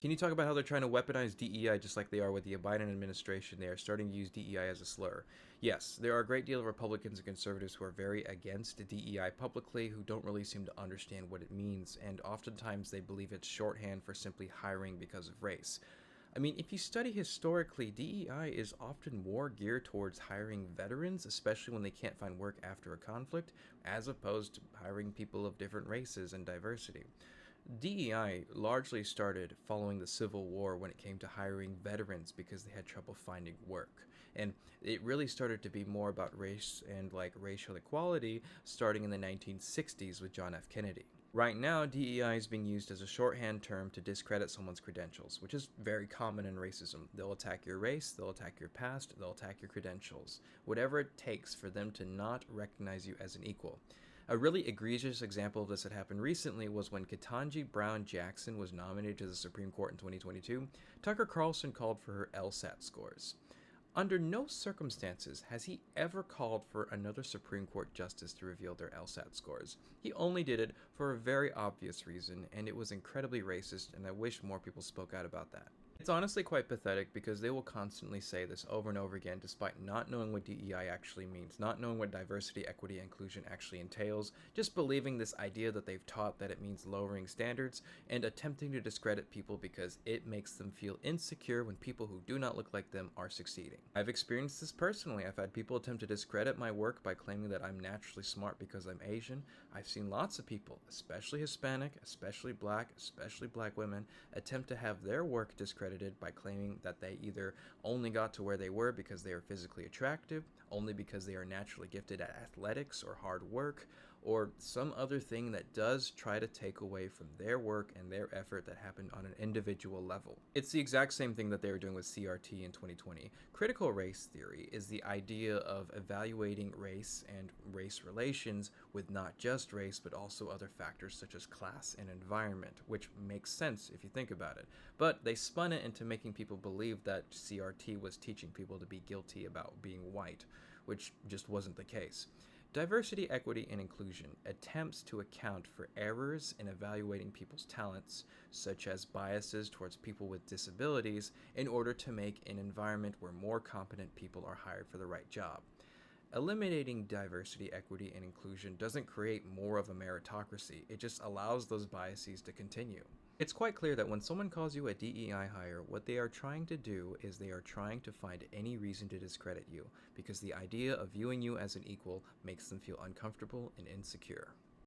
Can you talk about how they're trying to weaponize DEI just like they are with the Biden administration? They are starting to use DEI as a slur. Yes, there are a great deal of Republicans and conservatives who are very against DEI publicly, who don't really seem to understand what it means, and oftentimes they believe it's shorthand for simply hiring because of race. I mean, if you study historically, DEI is often more geared towards hiring veterans, especially when they can't find work after a conflict, as opposed to hiring people of different races and diversity. DEI largely started following the Civil War when it came to hiring veterans because they had trouble finding work. And it really started to be more about race and racial equality starting in the 1960s with John F. Kennedy. Right now, DEI is being used as a shorthand term to discredit someone's credentials, which is very common in racism. They'll attack your race, they'll attack your past, they'll attack your credentials, whatever it takes for them to not recognize you as an equal. A really egregious example of this that happened recently was when Ketanji Brown Jackson was nominated to the Supreme Court in 2022. Tucker Carlson called for her LSAT scores. Under no circumstances has he ever called for another Supreme Court justice to reveal their LSAT scores. He only did it for a very obvious reason, and it was incredibly racist, and I wish more people spoke out about that. It's honestly quite pathetic because they will constantly say this over and over again despite not knowing what DEI actually means, not knowing what diversity, equity, and inclusion actually entails, just believing this idea that they've taught that it means lowering standards, and attempting to discredit people because it makes them feel insecure when people who do not look like them are succeeding. I've experienced this personally. I've had people attempt to discredit my work by claiming that I'm naturally smart because I'm Asian. I've seen lots of people, especially Hispanic, especially black women, attempt to have their work discredited by claiming that they either only got to where they were because they are physically attractive, only because they are naturally gifted at athletics or hard work, or some other thing that does try to take away from their work and their effort that happened on an individual level. It's the exact same thing that they were doing with CRT in 2020. Critical race theory is the idea of evaluating race and race relations with not just race but also other factors such as class and environment, which makes sense if you think about it. But they spun it into making people believe that CRT was teaching people to be guilty about being white, which just wasn't the case. Diversity, equity, and inclusion attempts to account for errors in evaluating people's talents, such as biases towards people with disabilities, in order to make an environment where more competent people are hired for the right job. Eliminating diversity, equity, and inclusion doesn't create more of a meritocracy, it just allows those biases to continue. It's quite clear that when someone calls you a DEI hire, what they are trying to do is they are trying to find any reason to discredit you, because the idea of viewing you as an equal makes them feel uncomfortable and insecure.